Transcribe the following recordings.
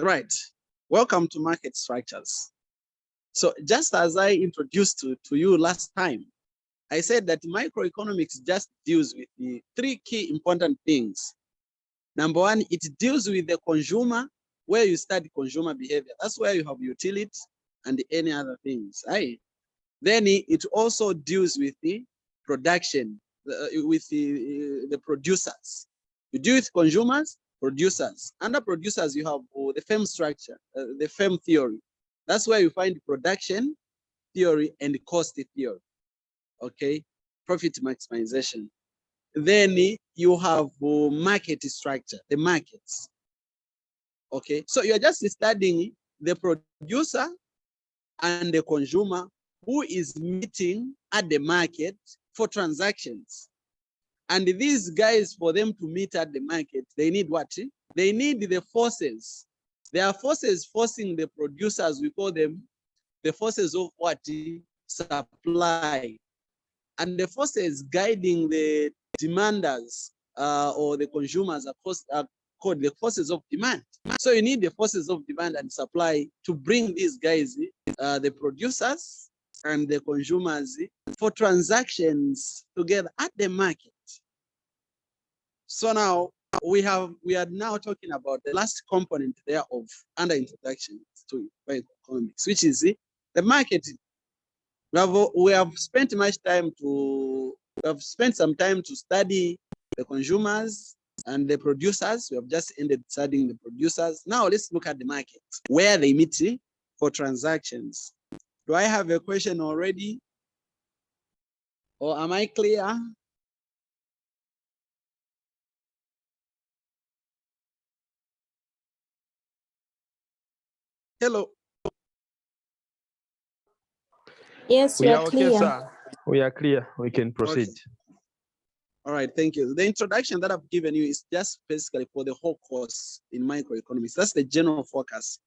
Right. Welcome to market structures. So just as I introduced to you last time, I said that microeconomics just deals with the three key important things. Number one, it deals with the consumer, where you study consumer behavior. That's where you have utility and any other things. Right? Then it also deals with the production, with the producers. You deal with consumers, producers. Under producers, you have the firm structure, the firm theory. That's where you find production theory and cost theory. Okay, profit maximization. Then you have market structure, the markets. Okay, so you're just studying the producer and the consumer who is meeting at the market for transactions. And these guys, for them to meet at the market, they need what? They need the forces. There are forces forcing the producers, we call them the forces of what? Supply. And the forces guiding the demanders or the consumers are called the forces of demand. So you need the forces of demand and supply to bring these guys, the producers and the consumers, for transactions together at the market. So now we are now talking about the last component there of under introduction to economics, which is the market. We have spent some time to study the consumers and the producers. We have just ended studying the producers. Now let's look at the market, where they meet for transactions. Do I have a question already? Or am I clear? Hello. Yes, we are clear. Okay, sir. We are clear. We can proceed. Okay. All right, thank you. The introduction that I've given you is just basically for the whole course in microeconomics. That's the general focus.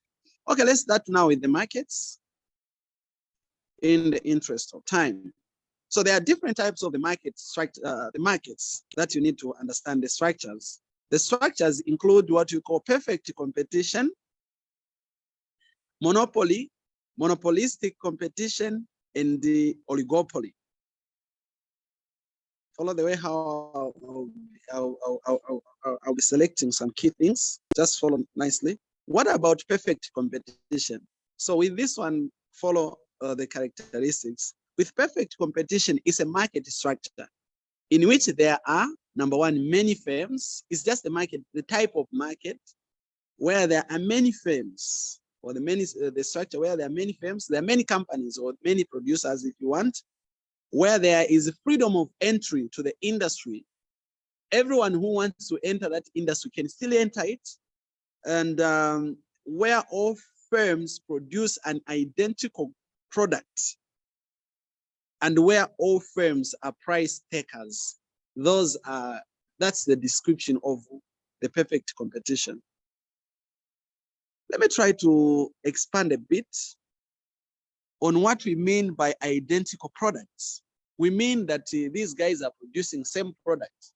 Okay, let's start now with the markets in the interest of time. So there are different types of the market structure, the markets that you need to understand the structures. The structures include what you call perfect competition, monopoly, monopolistic competition, and the oligopoly. Follow the way how I'll be selecting some key things. Just follow nicely. What about perfect competition? So with this one, follow the characteristics. With perfect competition, it's a market structure in which there are, number one, many firms. It's just the market, the type of market where there are many firms, or the structure where there are many firms, there are many companies or many producers, if you want, where there is freedom of entry to the industry. Everyone who wants to enter that industry can still enter it, and where all firms produce an identical product, and where all firms are price takers. That's the description of the perfect competition. Let me try to expand a bit on what we mean by identical products. We mean that these guys are producing same products.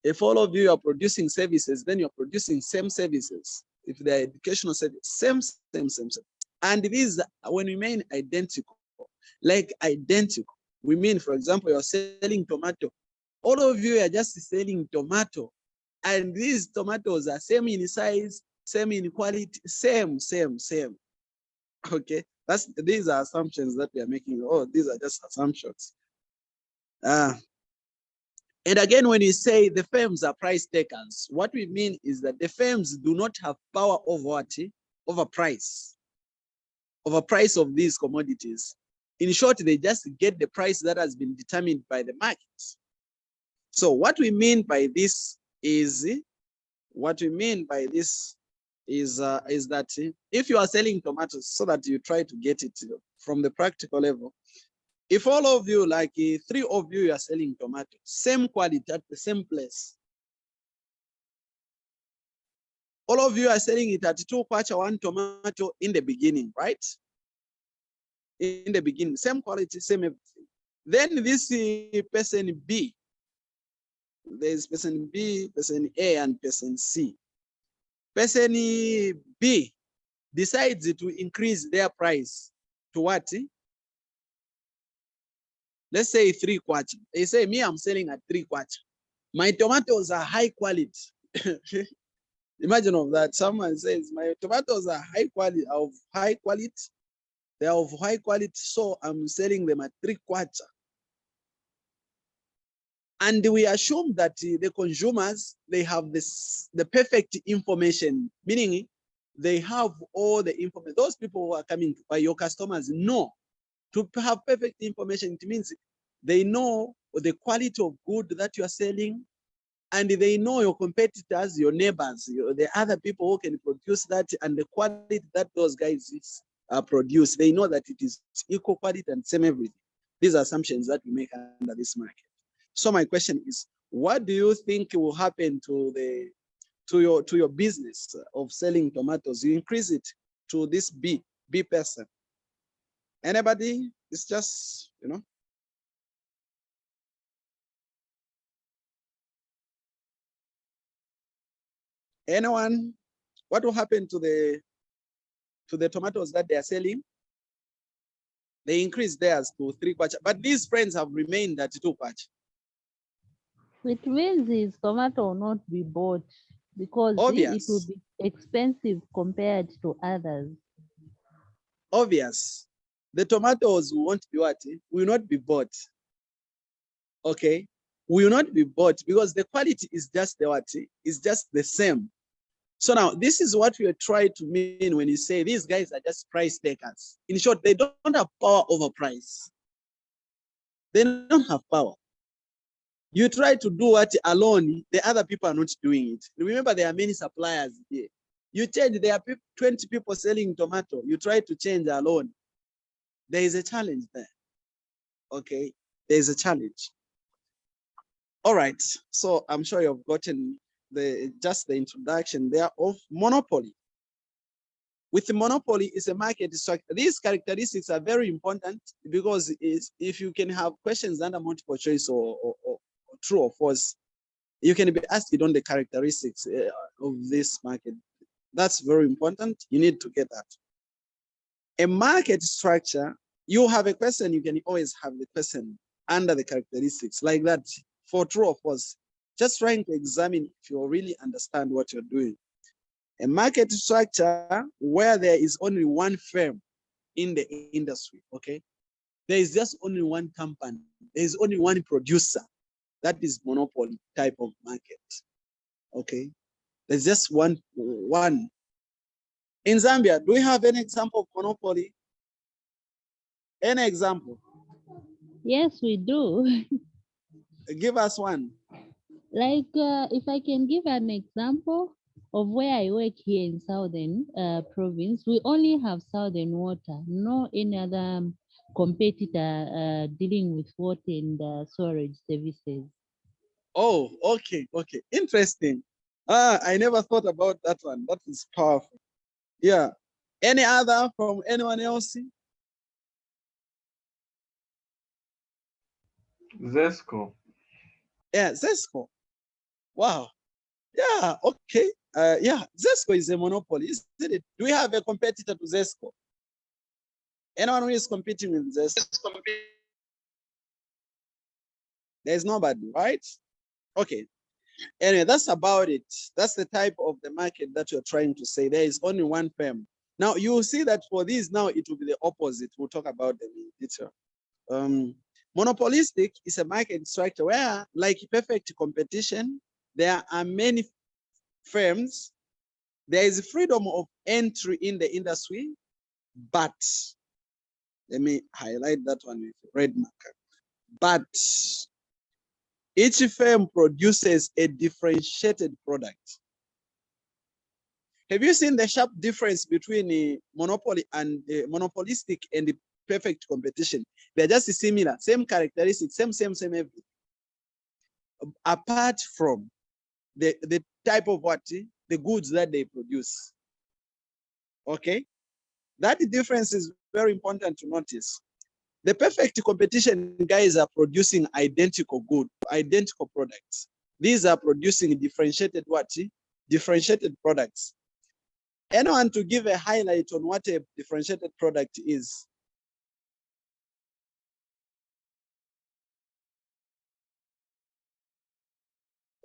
If all of you are producing services, then you're producing same services. If they're educational services, same. And these, when we mean identical, like identical, we mean, for example, you're selling tomato. All of you are just selling tomato, and these tomatoes are same in size, same in quality, same. Okay, these are assumptions that we are making. Oh, these are just assumptions. And again, when you say the firms are price takers, what we mean is that the firms do not have power over what? Over price of these commodities. In short, they just get the price that has been determined by the market. So what we mean by this is that if you are selling tomatoes, so that you try to get it from the practical level, if all of you, like 3 of you are selling tomatoes, same quality at the same place, all of you are selling it at 2 kwacha 1 tomato in the beginning, right? In the beginning, same quality, same everything. Then this person B, there's person B, person A, and person C. Person B decides to increase their price to what? Let's say 3 kwacha. They say, me, I'm selling at 3 kwacha. My tomatoes are high quality. Imagine of that. Someone says, my tomatoes are high quality, They are of high quality, so I'm selling them at 3 kwacha. And we assume that the consumers, they have the perfect information, meaning they have all the information. Those people who are coming to buy, your customers know. To have perfect information, it means they know the quality of good that you are selling, and they know your competitors, your neighbors, the other people who can produce that, and the quality that those guys produce. They know that it is equal quality and same everything. These are assumptions that we make under this market. So my question is, what do you think will happen to your business of selling tomatoes? You increase it to this B person. Anybody? It's just, anyone? What will happen to the tomatoes that they are selling? They increase theirs to 3 kwacha, but these friends have remained at 2 kwacha. It means his tomato will not be bought because it will be expensive compared to others. Obvious. The tomatoes won't be what? Will not be bought. Okay? Will not be bought because the quality is just the what? Is just the same. So now, this is what we are trying to mean when you say these guys are just price takers. In short, they don't have power over price. They don't have power. You try to do what alone, the other people are not doing it. Remember, there are many suppliers here. You change, there are 20 people selling tomato. You try to change alone. There is a challenge there. Okay, there is a challenge. All right, so I'm sure you've gotten just the introduction there of monopoly. With the monopoly, it's a market structure. These characteristics are very important because if you can have questions under multiple choice or true or false, you can be asked on the characteristics of this market. That's very important. You need to get that. A market structure, you have a question, you can always have the question under the characteristics like that for true or false. Just trying to examine if you really understand what you're doing. A market structure where there is only one firm in the industry, okay? There is just only one company. There is only one producer. That is monopoly type of market, okay? There's just one. In Zambia, do we have any example of monopoly? Any example? Yes, we do. Give us one. Like, if I can give an example of where I work here in Southern province, we only have Southern Water, no any other competitor dealing with water and storage services. Oh, okay. Interesting. I never thought about that one. That is powerful. Yeah. Any other from anyone else? Zesco. Yeah, Zesco. Wow. Yeah, okay. Yeah, Zesco is a monopoly, isn't it? Do we have a competitor to Zesco? Anyone who is competing with Zesco? There's nobody, right? Okay. Anyway, that's about it. That's the type of the market that you're trying to say. There is only one firm. Now, you will see that for these now, it will be the opposite. We'll talk about them in detail. Monopolistic is a market structure where, like perfect competition, there are many firms. There is freedom of entry in the industry, but let me highlight that one with a red marker. But each firm produces a differentiated product. Have you seen the sharp difference between a monopoly and monopolistic and the perfect competition? They're just similar, same characteristics, same everything. Apart from the type of the goods that they produce. Okay, that difference is very important to notice. The perfect competition guys are producing identical products. These are producing differentiated differentiated products. Anyone to give a highlight on what a differentiated product is?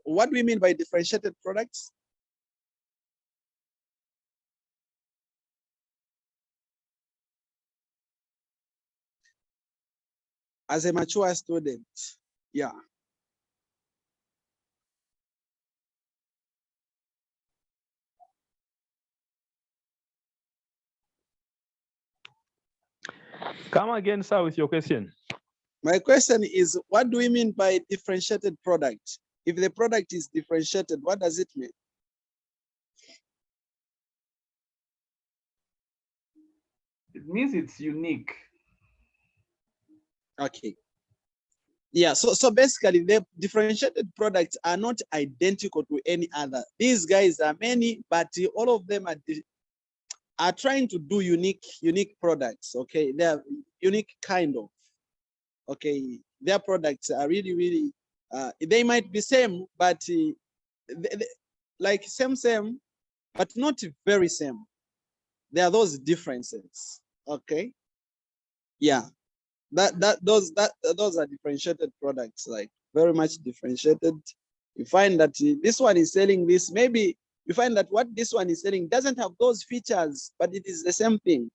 What do we mean by differentiated products? As a mature student, yeah. Come again, sir, with your question. My question is, what do we mean by differentiated product? If the product is differentiated, what does it mean? It means it's unique. Okay. Yeah, so basically the differentiated products are not identical to any other. These guys are many, but all of them are trying to do unique products. Okay, they're unique kind of. Okay, their products are really they might be same, but like same, but not very same. There are those differences. Okay, yeah. Those are differentiated products, like very much differentiated. You find that this one is selling this. Maybe you find that what this one is selling doesn't have those features, but it is the same thing.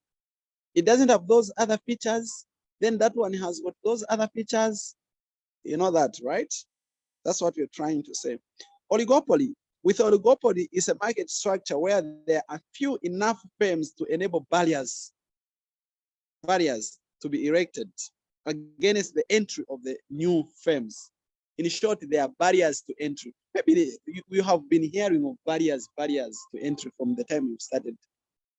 It doesn't have those other features. Then that one has got those other features. You know that, right? That's what we're trying to say. Oligopoly. With oligopoly, is a market structure where there are few enough firms to enable barriers to be erected against the entry of the new firms. In short, there are barriers to entry. Maybe you have been hearing of barriers to entry from the time you started.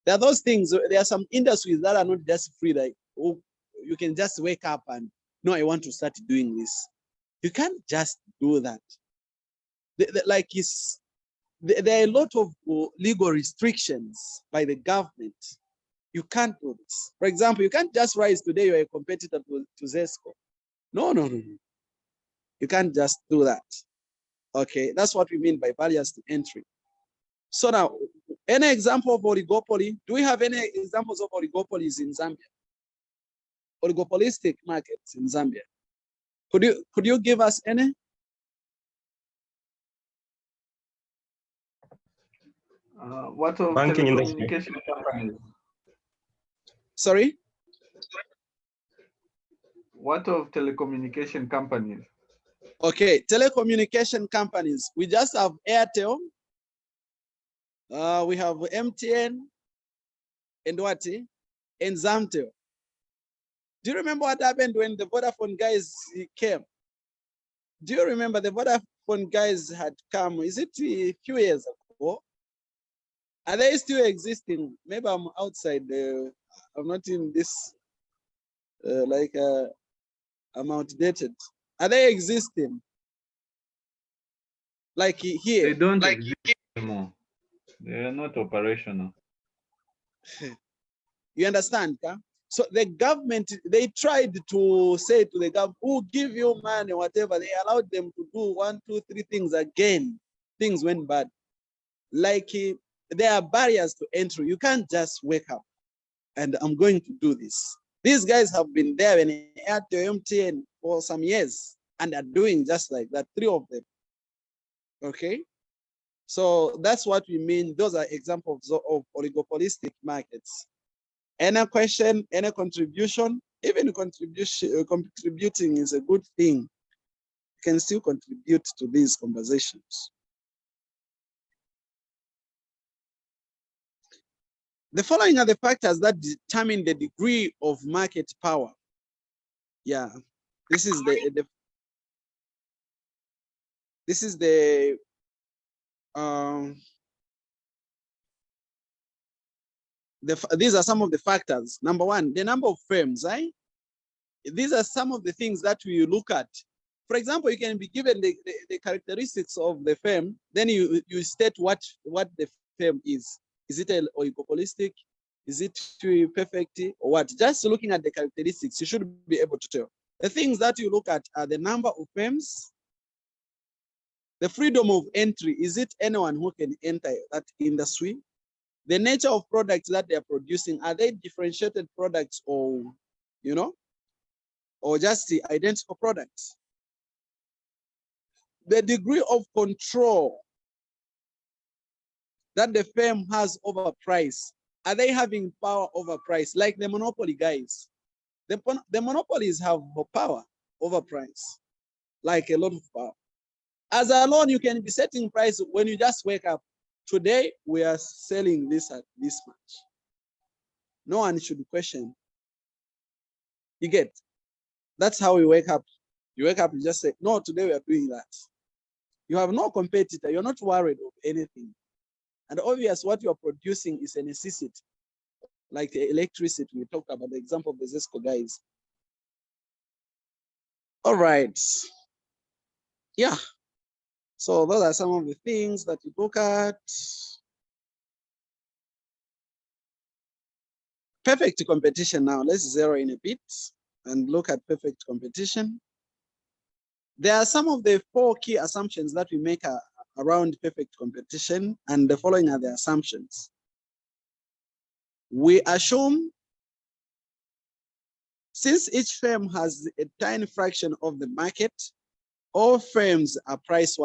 There are those things. There are some industries that are not just free, like, oh, you can just wake up and no, I want to start doing this. You can't just do that. Like there are a lot of legal restrictions by the government. You can't do this. For example, you can't just rise today, you're a competitor to Zesco. No. You can't just do that. Okay, that's what we mean by barriers to entry. So now, any example of oligopoly? Do we have any examples of oligopolies in Zambia? Oligopolistic markets in Zambia. Could you give us any? What of Banking telecommunication companies? Sorry? What of telecommunication companies? Okay, telecommunication companies. We just have Airtel. We have MTN and what? And Zamtel. Do you remember what happened when the Vodafone guys came? Do you remember the Vodafone guys had come? Is it a few years ago? Are they still existing? Maybe I'm outside. I'm not in this. I'm outdated. Are they existing? Like here? They don't exist anymore. They are not operational. You understand? Huh? So the government, they tried to say to the government, who give you money, whatever. They allowed them to do 1, 2, 3 things again. Things went bad. Like there are barriers to entry. You can't just wake up and I'm going to do this. These guys have been there in Airtel, MTN for some years and are doing just like that, 3 of them. Okay? So that's what we mean. Those are examples of oligopolistic markets. Any question, any contribution? Even contributing is a good thing. You can still contribute to these conversations. The following are the factors that determine the degree of market power. Yeah, this is these are some of the factors. Number one, the number of firms, right? These are some of the things that we look at. For example, you can be given the characteristics of the firm, then you state what the firm is. Is it oligopolistic? Is it perfect or what? Just looking at the characteristics, you should be able to tell. The things that you look at are the number of firms, the freedom of entry. Is it anyone who can enter that industry? the nature of products that they are producing. Are they differentiated products, or, you know, or just the identical products? The degree of control that the firm has over price. Are they having power over price? Like the monopoly guys. The monopolies have power over price, like a lot of power. As alone, you can be setting price when you just wake up. Today, we are selling this at this much. No one should question. You get? That's how you wake up. You wake up, you just say, no, today we are doing that. You have no competitor. You're not worried of anything. And obvious, what you are producing is a necessity. Like the electricity, we talked about the example of the Zesco guys. All right. Yeah. So those are some of the things that you look at. Perfect competition now. Let's zero in a bit and look at perfect competition. There are some of the 4 key assumptions that we make around perfect competition, and the following are the assumptions. We assume, since each firm has a tiny fraction of the market, all firms are price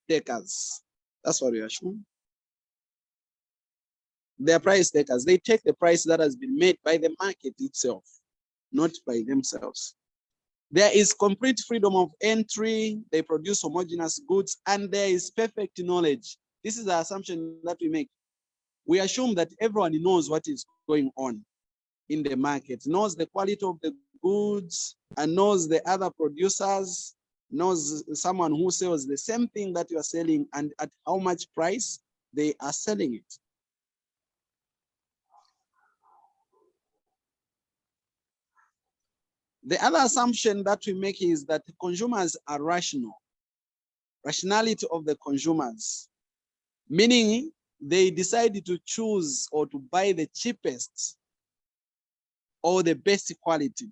takers. That's what we assume. They're price takers. They take the price that has been made by the market itself, not by themselves. There is complete freedom of entry. They produce homogeneous goods, and there is perfect knowledge. This is the assumption that we make. We assume that everyone knows what is going on in the market, knows the quality of the goods, and knows the other producers, knows someone who sells the same thing that you are selling and at how much price they are selling it. The other assumption that we make is that consumers are rational. Rationality of the consumers, meaning they decide to choose or to buy the cheapest or the best quality.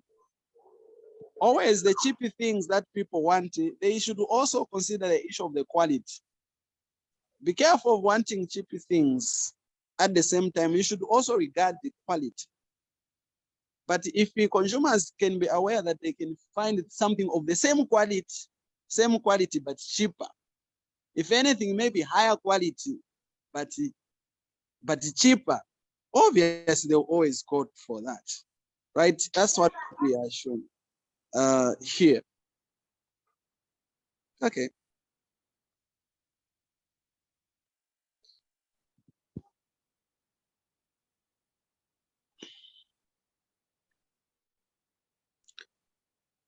Always the cheap things that people want, they should also consider the issue of the quality. Be careful of wanting cheap things. At the same time, you should also regard the quality. But if the consumers can be aware that they can find something of the same quality but cheaper, if anything, maybe higher quality but cheaper, obviously they'll always go for that, right? That's what we are showing here. Okay.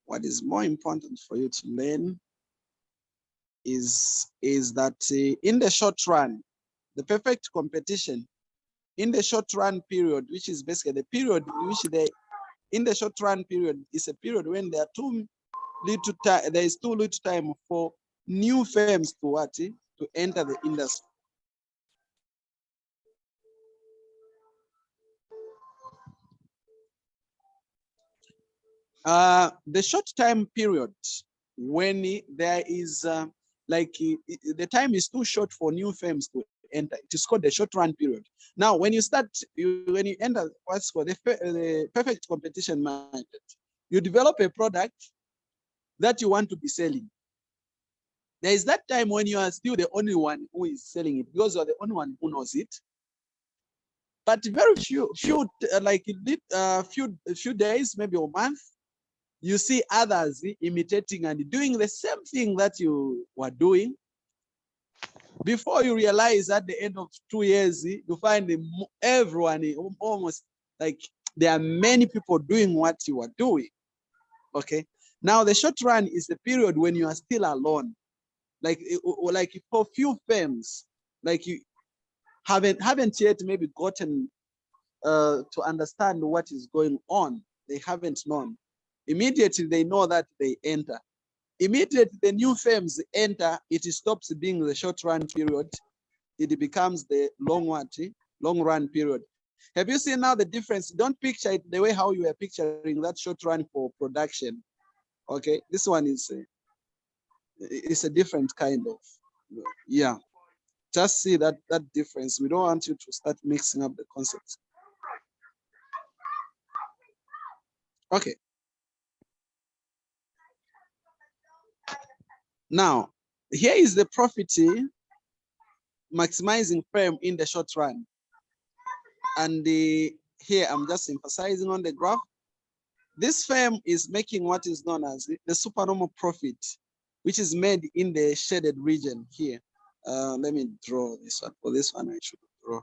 What is more important for you to learn is that in the short run, the perfect competition, in the short run period, which is basically the period in which in the short run period is a period when there is too little time for new firms to enter the industry. The short time period when there is the time is too short for new firms to enter, it is called the short run period. Now, when you enter what's called the perfect competition market, you develop a product that you want to be selling. There is that time when you are still the only one who is selling it because you are the only one who knows it. But very few days, maybe a month, you see others imitating and doing the same thing that you were doing. Before you realize at the end of 2 years, you find everyone almost like there are many people doing what you are doing. Okay. Now the short run is the period when you are still alone. Like for few firms, like you haven't yet maybe gotten to understand what is going on. They haven't known. Immediately they know that they enter. Immediately the new firms enter, it stops being the short run period. It becomes the long run period. Have you seen now the difference? Don't picture it the way how you are picturing that short run for production. Okay, this one is it's a different kind of, yeah. Just see that difference. We don't want you to start mixing up the concepts. Okay. Now, here is the profit maximizing firm in the short run. And here I'm just emphasizing on the graph. This firm is making what is known as the supernormal profit, which is made in the shaded region here. Let me draw this one. For this one, I should draw.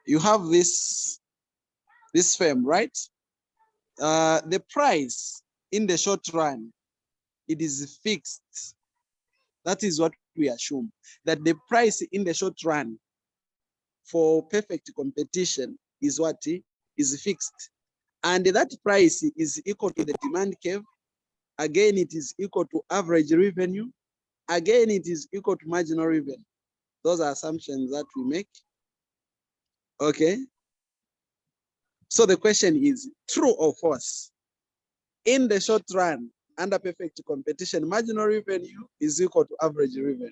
You have this firm, right? The price in the short run, it is fixed. That is what we assume, that the price in the short run for perfect competition is what is fixed. And that price is equal to the demand curve. Again, it is equal to average revenue. Again, it is equal to marginal revenue. Those are assumptions that we make. Okay. So the question is true or false? In the short run, under perfect competition, marginal revenue is equal to average revenue.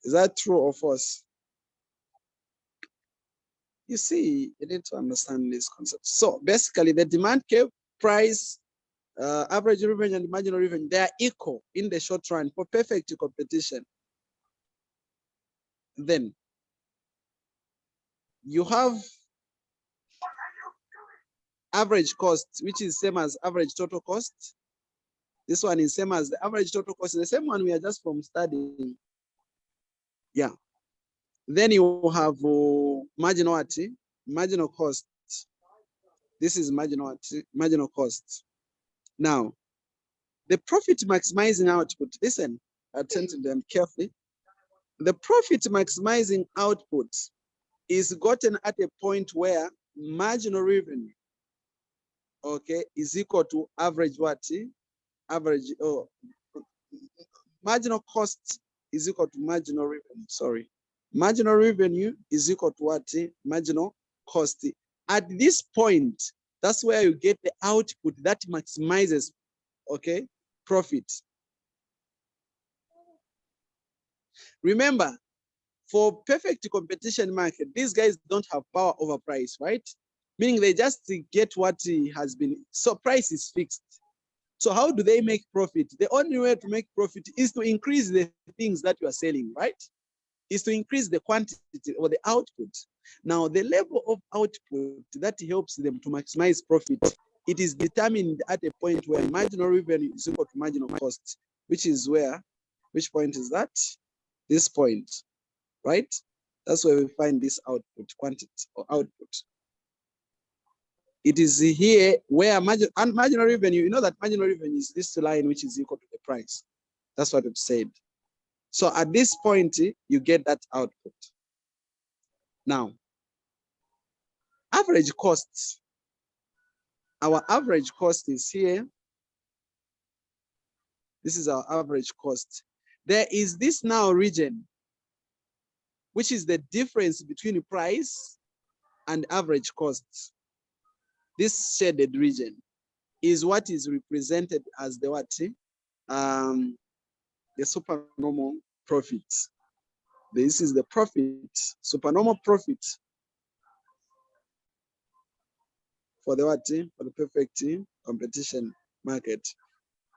Is that true or false? You see, you need to understand this concept. So basically, the demand curve, price, average revenue, and marginal revenue, they are equal in the short run for perfect competition. Then you have average cost, which is same as average total cost. This one is same as the average total cost, the same one we are just from studying. Yeah. Then you have marginal cost. This is marginal cost. Now, the profit maximizing output, listen, attend to them carefully. The profit maximizing output is gotten at a point where marginal revenue, okay, is equal to average what? Average, marginal cost is equal to marginal revenue, sorry. Marginal revenue is equal to what? Marginal cost. At this point, that's where you get the output that maximizes, okay, profit. Remember, for perfect competition market, these guys don't have power over price, right? Meaning they just get what has been, so price is fixed. So how do they make profit? The only way to make profit is to increase the things that you are selling, right? Is to increase the quantity or the output. Now, the level of output that helps them to maximize profit, it is determined at a point where marginal revenue is equal to marginal cost, which is where, which point is that? This point, right? That's where we find this output, quantity or output. It is here where marginal revenue, you know that marginal revenue is this line which is equal to the price. That's what it said. So at this point, you get that output. Now, average costs. Our average cost is here. This is our average cost. There is this now region, which is the difference between price and average costs. This shaded region is what is represented as the what? The supernormal profit. This is the profit, supernormal profit for the what? For the perfect competition market.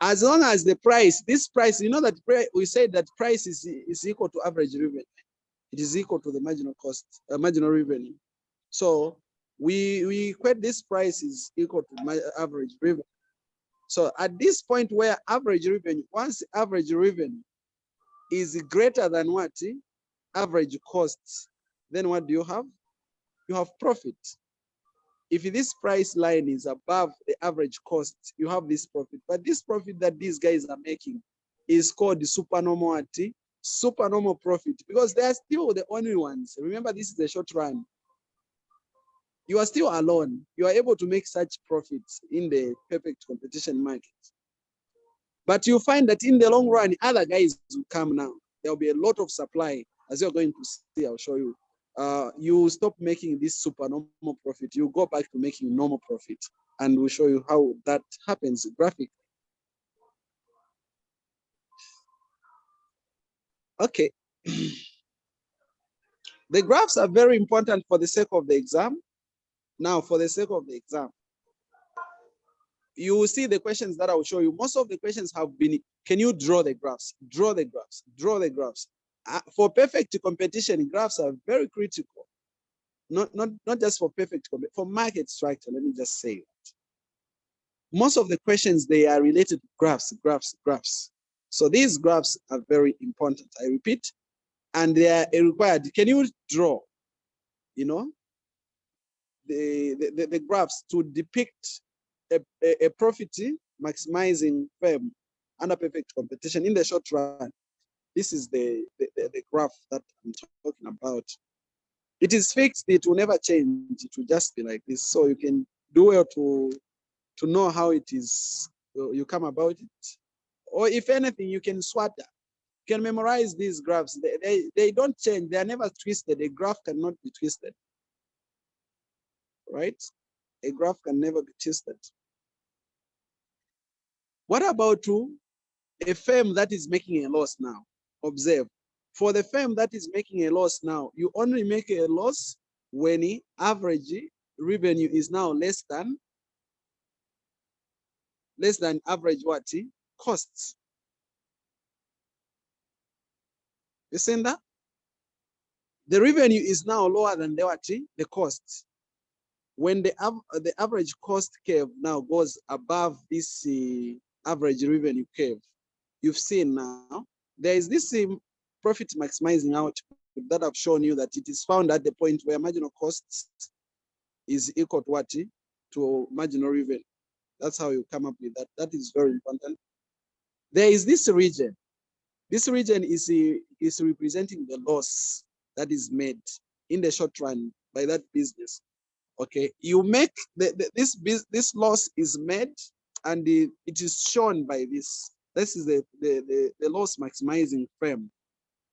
As long as the price, this price, you know that we said that price is equal to average revenue. It is equal to the marginal cost, marginal revenue. So we equate this price is equal to my average revenue. So at this point where average revenue, once average revenue is greater than what? Average costs, then what do you have? You have profit. If this price line is above the average cost, you have this profit. But this profit that these guys are making is called the supernormal profit, because they are still the only ones. Remember, this is a short run. You are still alone. You are able to make such profits in the perfect competition market. But you find that in the long run, other guys will come now. There will be a lot of supply, as you're going to see, I'll show you. You stop making this supernormal profit. You go back to making normal profit. And we'll show you how that happens graphically. Okay. The graphs are very important for the sake of the exam. Now, for the sake of the exam, you will see the questions that I will show you. Most of the questions have been, can you draw the graphs? Draw the graphs, draw the graphs. For perfect competition, graphs are very critical. Not just for perfect, for market structure, let me just say that. Most of the questions, they are related to graphs, graphs, graphs. So these graphs are very important, I repeat, and they are required. Can you draw, you know, the graphs to depict a profit maximizing firm under perfect competition in the short run? This is the graph that I'm talking about. It is fixed, it will never change, it will just be like this. So you can do well to know how it is, you come about it. Or if anything, you can swat that. You can memorize these graphs. They don't change, they are never twisted. A graph cannot be twisted, right? A graph can never be twisted. What about a firm that is making a loss now? Observe, for the firm that is making a loss now, you only make a loss when the average revenue is now less than average what? Costs. You see that? The revenue is now lower than the what? The costs. When the average cost curve now goes above this average revenue curve, you've seen now, there is this profit maximizing output that I've shown you that it is found at the point where marginal costs is equal to what? To marginal revenue. That's how you come up with that. That is very important. There is this region. This region is representing the loss that is made in the short run by that business. Okay, you make this loss is made, and it is shown by this. This is the loss maximizing frame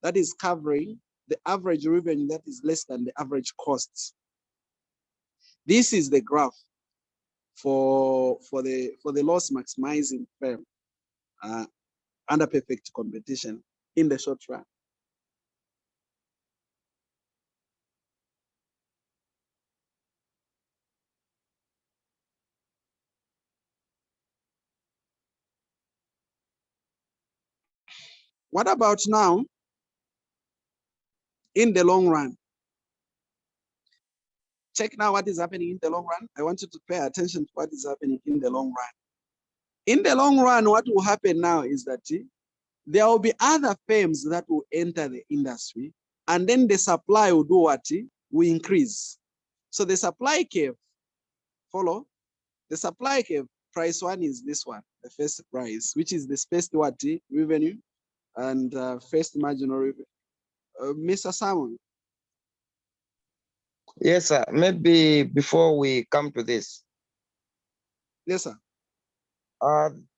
that is covering the average revenue that is less than the average costs. This is the graph for the loss maximizing firm under perfect competition in the short run. What about now in the long run? Check now what is happening in the long run. I want you to pay attention to what is happening in the long run. In the long run, what will happen now is that there will be other firms that will enter the industry, and then the supply will do what? Will increase. So the supply curve, follow? The supply curve, price one is this one, the first price, which is the first what? Revenue and first marginal revenue. Mr. Simon. Yes, sir. Maybe before we come to this. Yes, sir.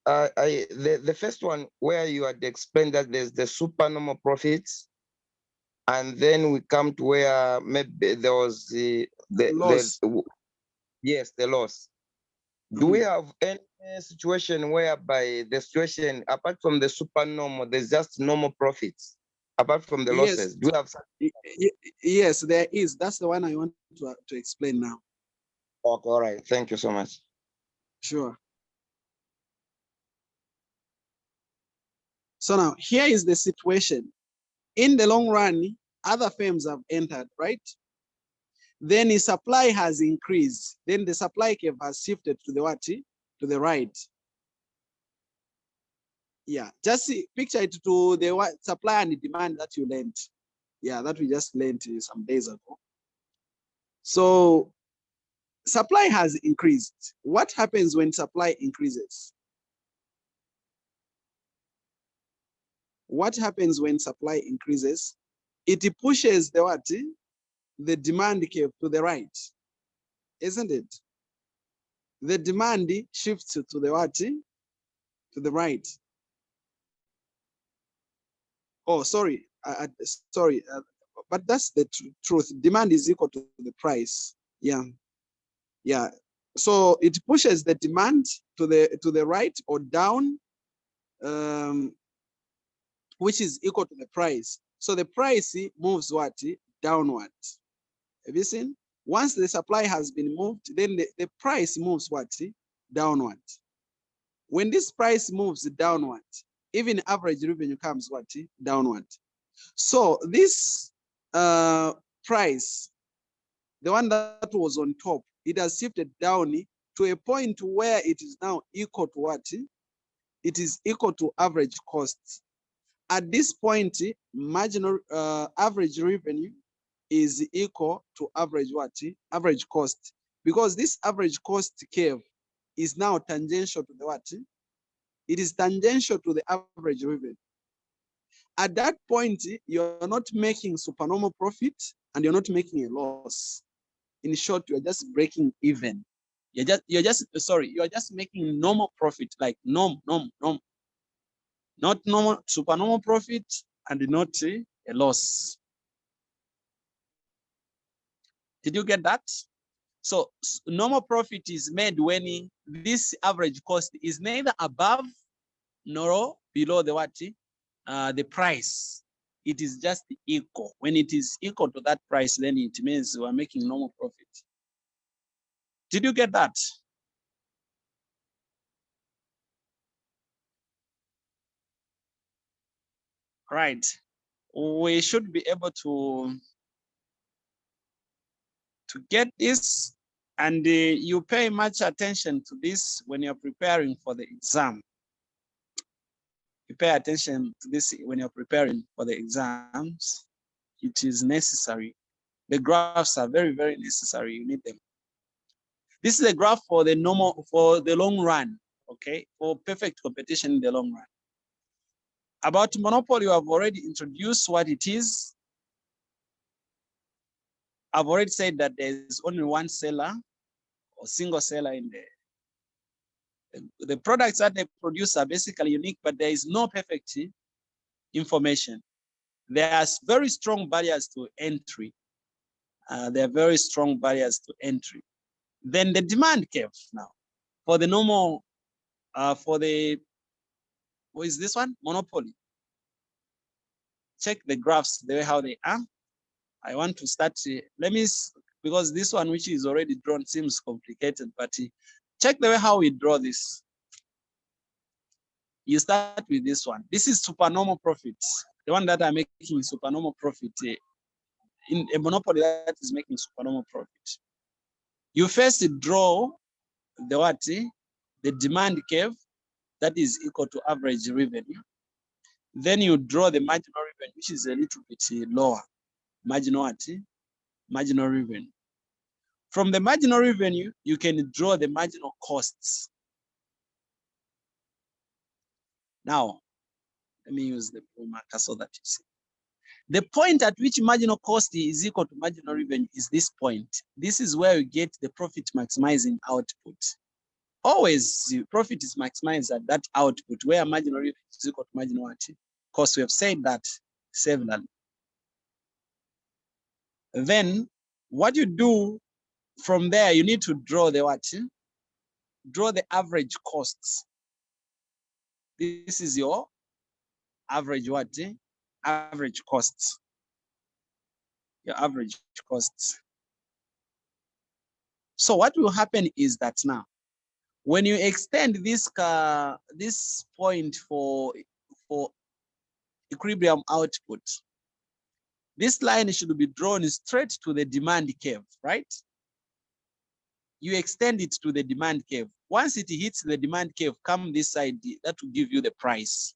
The first one where you had explained that there's the supernormal profits, and then we come to where maybe there was the loss. Yes, the loss. Do we have any situation whereby the situation, apart from the supernormal, there's just normal profits, apart from the losses? Do you have something? Yes, there is. That's the one I want to explain now. Okay, all right. Thank you so much. Sure. So now here is the situation. In the long run, other firms have entered, right? Then the supply has increased. Then the supply curve has shifted to the what? To the right. Yeah, just picture it to the supply and the demand that you learned. Yeah, that we just learned some days ago. So supply has increased. What happens when supply increases? What happens when supply increases? It pushes the what? The demand curve to the right, isn't it? The demand shifts to the what? To the right. Oh, sorry, sorry, but that's the truth. Demand is equal to the price. Yeah, yeah. So it pushes the demand to the right or down, which is equal to the price. So the price moves what? Downward. Have you seen? Once the supply has been moved, then the price moves what? Downward. When this price moves downward, even average revenue comes what? Downward. So this price, the one that was on top, it has shifted down to a point where it is now equal to what? It is equal to average costs. At this point, marginal average revenue is equal to average what? Average cost. Because this average cost curve is now tangential to the what? It is tangential to the average revenue. At that point, you're not making supernormal profit and you're not making a loss. In short, you're just breaking even. You're just making normal profit, like norm, not normal, supernormal profit and not a loss. Did you get that? So normal profit is made when this average cost is neither above nor below the what? The price. It is just equal. When it is equal to that price, then it means we're making normal profit. Did you get that? Right. We should be able to get this, and you pay much attention to this when you're preparing for the exam. You pay attention to this when you're preparing for the exams. It is necessary. The graphs are very, very necessary. You need them. This is a graph for the long run, okay? For perfect competition in the long run. About monopoly, I've already introduced what it is. I've already said that there's only one seller or single seller in there. The products that they produce are basically unique, but there is no perfect information. There are very strong barriers to entry. There are very strong barriers to entry. Then the demand curve now for the normal, what is this one? Monopoly. Check the graphs the way how they are. I want to start, because this one which is already drawn seems complicated, but check the way how we draw this. You start with this one. This is supernormal profits. The one that I'm making supernormal profit in a monopoly that is making supernormal profit. You first draw the what? The demand curve that is equal to average revenue. Then you draw the marginal revenue, which is a little bit lower. Marginal what? Marginal revenue. From the marginal revenue, you can draw the marginal costs. Now, let me use the blue marker so that you see. The point at which marginal cost is equal to marginal revenue is this point. This is where you get the profit maximizing output. Always profit is maximized at that output where marginal revenue is equal to marginal cost. We have said that severally. Then what you do from there, you need to draw the what? Draw the average costs. This is your average what? Average costs. Your average costs. So what will happen is that now, when you extend this point for equilibrium output, this line should be drawn straight to the demand curve, right? You extend it to the demand curve. Once it hits the demand curve, come this side, that will give you the price.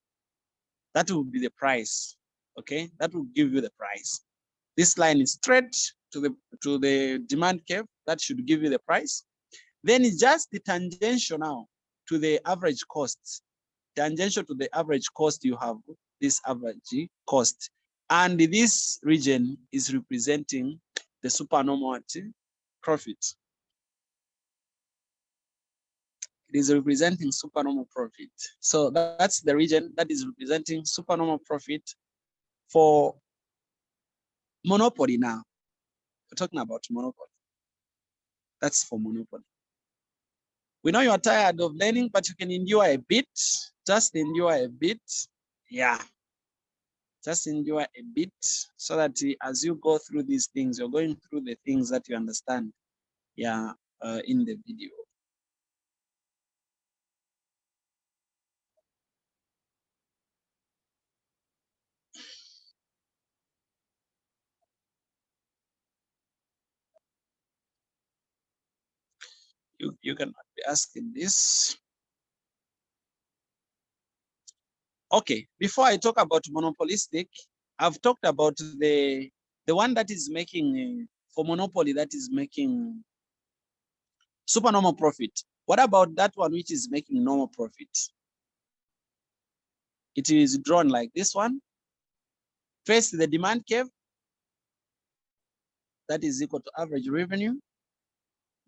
That will be the price, okay? That will give you the price. This line is straight to the demand curve. That should give you the price. Then it's just the tangential now to the average cost. Tangential to the average cost, you have this average cost. And this region is representing the supernormal profit. It is representing supernormal profit. So that's the region that is representing supernormal profit for monopoly now. We're talking about monopoly. That's for monopoly. We know you are tired of learning, but you can endure a bit. Just endure a bit. Yeah. Just endure a bit so that as you go through these things, you're going through the things that you understand, yeah, in the video. You cannot be asking this. Okay, before I talk about monopolistic, I've talked about the one that is making for monopoly, that is making supernormal profit. What about that one which is making normal profit? It is drawn like this one. First, the demand curve, that is equal to average revenue.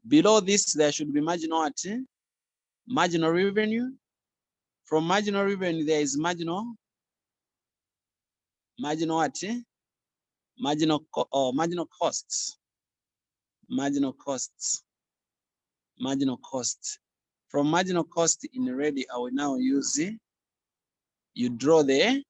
Below this, there should be marginal revenue. From marginal revenue, there is marginal costs. Marginal costs. From marginal cost in red, I will now use you draw the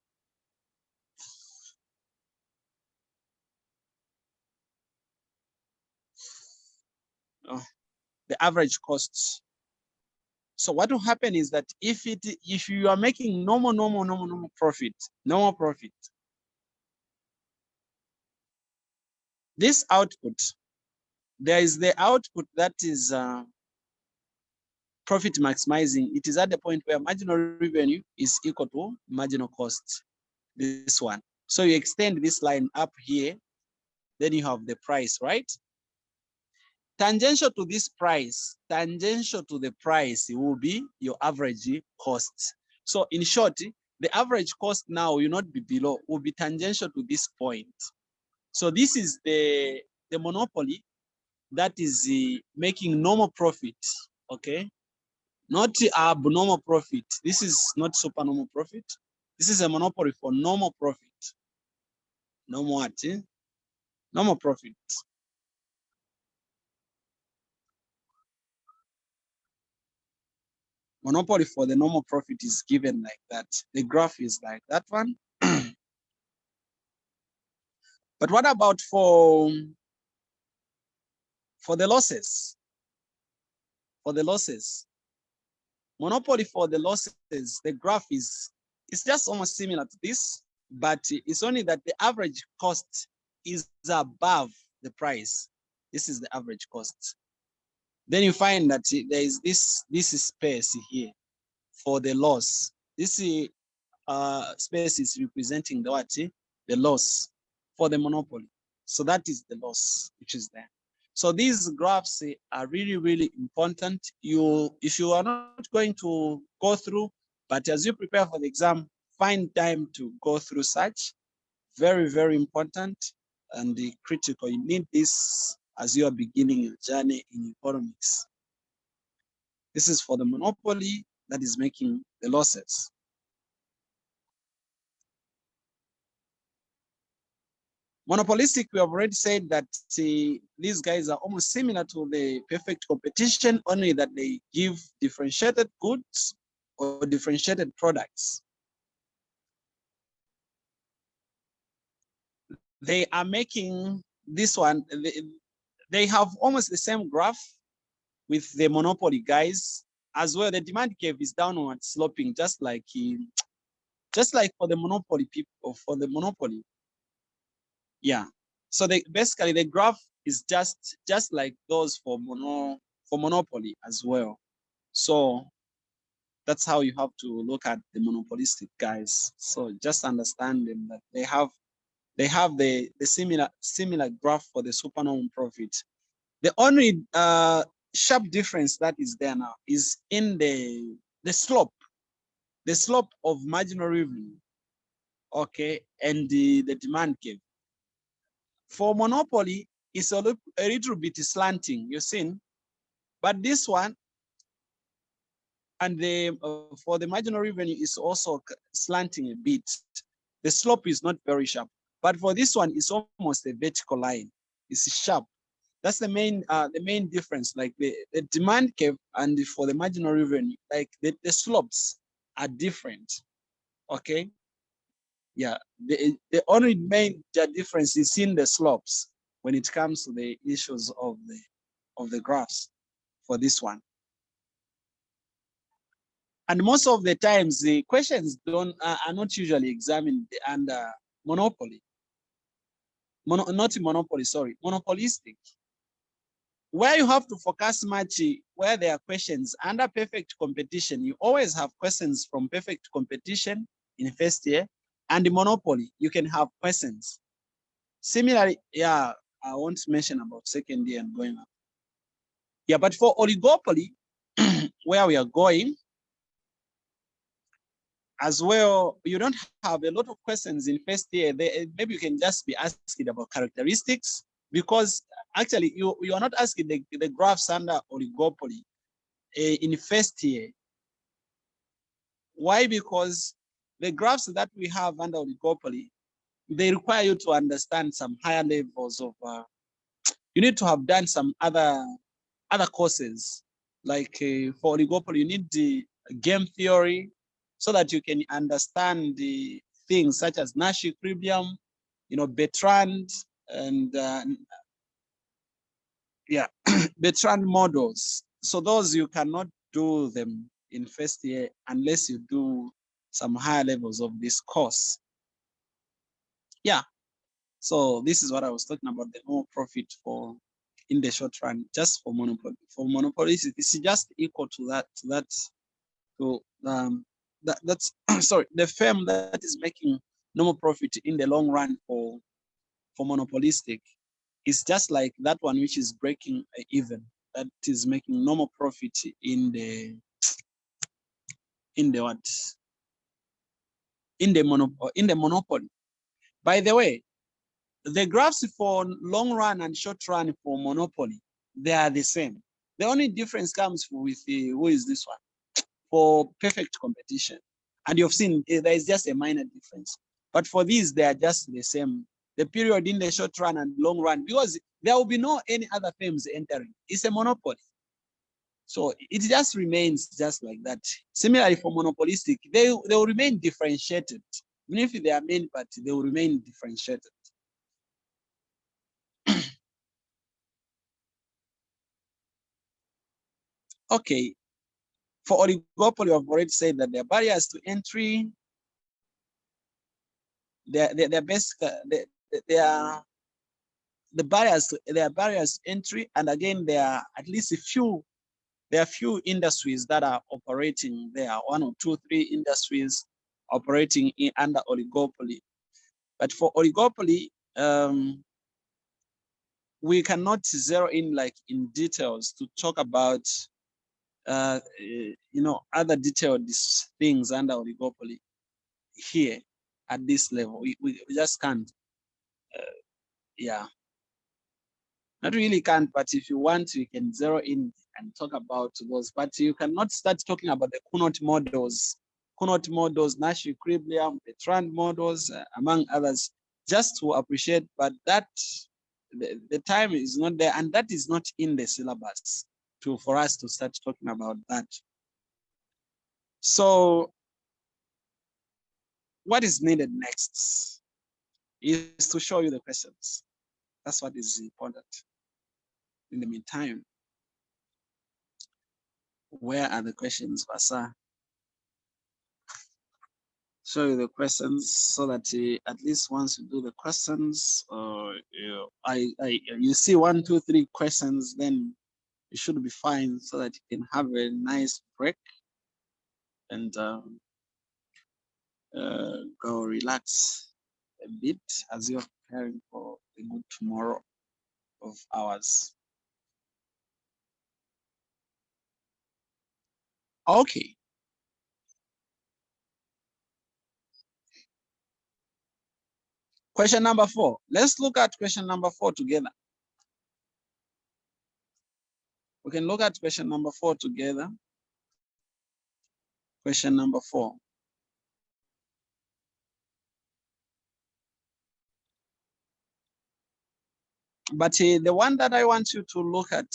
average costs. So what will happen is that if you are making normal profit, this output, there is the output that is profit maximizing. It is at the point where marginal revenue is equal to marginal cost, this one. So you extend this line up here, then you have the price, right? Tangential to this price, tangential to the price will be your average cost. So in short, the average cost now will not be below, will be tangential to this point. So this is the monopoly that is making normal profit, okay? Not abnormal profit. This is not supernormal profit. This is a monopoly for normal profit. Normal what? Normal profit. Monopoly for the normal profit is given like that. The graph is like that one. But what about for the losses? For the losses, monopoly for the losses, the graph is just almost similar to this, but it's only that the average cost is above the price. This is the average cost. Then you find that there is this space here for the loss. This space is representing the what? The loss for the monopoly. So that is the loss which is there. So these graphs are really important. If you are not going to go through, but as you prepare for the exam, find time to go through such. Very important and critical. You need this as you are beginning your journey in economics. This is for the monopoly that is making the losses. Monopolistic, we have already said that these guys are almost similar to the perfect competition, only that they give differentiated goods or differentiated products. They are making this one, they have almost the same graph with the monopoly guys as well. The demand curve is downward sloping, just like for the monopoly people, for the monopoly. Yeah. So basically the graph is just like those for monopoly as well. So that's how you have to look at the monopolistic guys. So just understanding that they have the similar graph for the supernormal profit. The only sharp difference that is there now is in the slope of marginal revenue, okay, and the demand curve. For monopoly, it's a little bit slanting, you've seen, but this one and the for the marginal revenue is also slanting a bit. The slope is not very sharp, but for this one, it's almost a vertical line. It's sharp. That's the main difference. Like the demand curve and for the marginal revenue, like the slopes are different. Okay, Yeah, the only major difference is in the slopes when it comes to the issues of the graphs for this one. And most of the times, the questions are not usually examined under monopoly. Not monopoly, sorry, monopolistic. Where you have to focus much, where there are questions under perfect competition, you always have questions from perfect competition in first year, and the monopoly, you can have questions. Similarly, yeah, I won't mention about second year and going up. Yeah, but for oligopoly, where we are going, as well, you don't have a lot of questions in first year. Maybe you can just be asking about characteristics, because actually you are not asking the graphs under oligopoly in first year. Why? Because the graphs that we have under oligopoly, they require you to understand some higher levels of, you need to have done some other courses. Like for oligopoly, you need the game theory so that you can understand the things such as Nash equilibrium, Bertrand, and yeah, Bertrand models. So those you cannot do them in first year unless you do some higher levels of this course. Yeah. So this is what I was talking about, the more profit for in the short run, just for monopoly. For monopolies, it's just equal to that's sorry, the firm that is making normal profit in the long run for monopolistic is just like that one which is breaking even, that is making normal profit in the what? In the monopoly. By the way, the graphs for long run and short run for monopoly, they are the same. The only difference comes with who is this one? For perfect competition. And you've seen there is just a minor difference. But for these, they are just the same. The period in the short run and long run, because there will be no any other firms entering. It's a monopoly. So it just remains just like that. Similarly for monopolistic, they will remain differentiated. Even if they are main party, they will remain differentiated. Okay, for oligopoly, I've already said that there are barriers to entry. They're basic, they are the barriers. There are barriers to entry, and again, there are at least there are few industries that are operating there. 1 or 2, 3 industries operating under oligopoly. But for oligopoly, we cannot zero in like in details to talk about other detailed things under oligopoly here at this level. We just can't. Yeah, not really can't, but if you want, you can zero in and talk about those. But you cannot start talking about the Coulomb models, Nash equilibrium, Bertrand models, among others, just to appreciate. But that the time is not there, and that is not in the syllabus for us to start talking about that. So what is needed next is to show you the questions. That's what is important. In the meantime, where are the questions, Vasa? Show you the questions so that at least once you do the questions, you see 1, 2, 3 questions, then you should be fine so that you can have a nice break and go relax a bit as you're preparing for a good tomorrow of ours. Okay. Question number 4. Let's look at question number 4 together. We can look at question number 4 together. Question number 4. But the one that I want you to look at,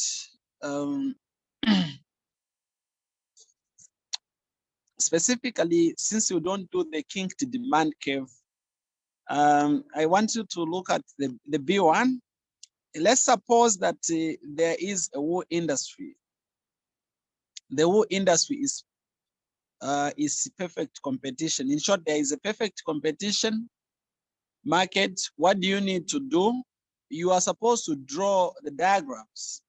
specifically, since you don't do the kinked demand curve, I want you to look at the B1. Let's suppose that there is a wool industry. The wool industry is perfect competition. In short, there is a perfect competition market. What do you need to do? You are supposed to draw the diagrams.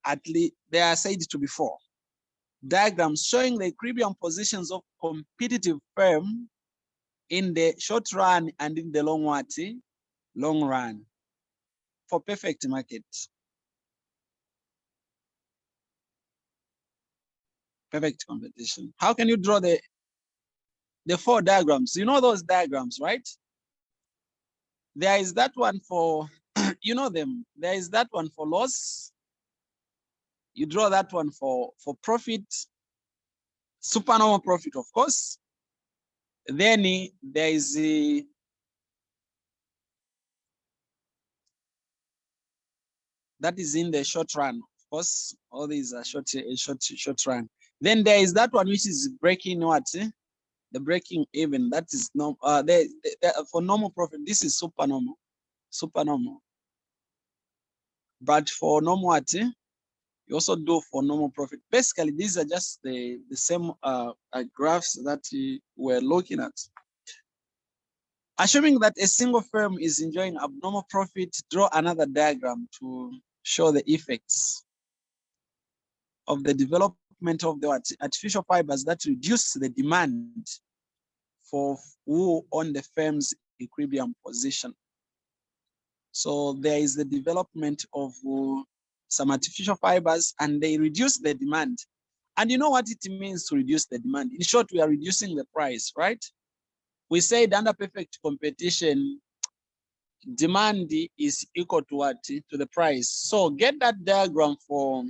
At least there are said to be 4 diagrams showing the equilibrium positions of competitive firm in the short run and in the long run for perfect market. Perfect competition. How can you draw the 4 diagrams? You know those diagrams, right? There is that one for, you know them. There is that one for loss. You draw that one for profit, supernormal profit, of course. Then there is that is in the short run, of course. All these are short run. Then there is that one which is breaking what? The breaking even. That is no. For normal profit, this is supernormal. But for normal what? You also do for normal profit. Basically, these are just the same graphs that we're looking at. Assuming that a single firm is enjoying abnormal profit, draw another diagram to show the effects of the development of the artificial fibers that reduce the demand for wool on the firm's equilibrium position. So there is the development of some artificial fibers and they reduce the demand. And you know what it means to reduce the demand? In short, we are reducing the price, right? We said under perfect competition, demand is equal to what? To the price. So get that diagram for,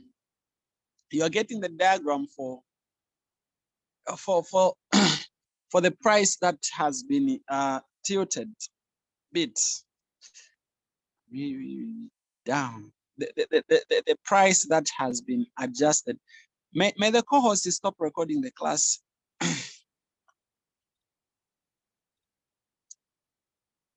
you're getting the diagram for for the price that has been tilted bit down. The price that has been adjusted. May the co-host stop recording the class?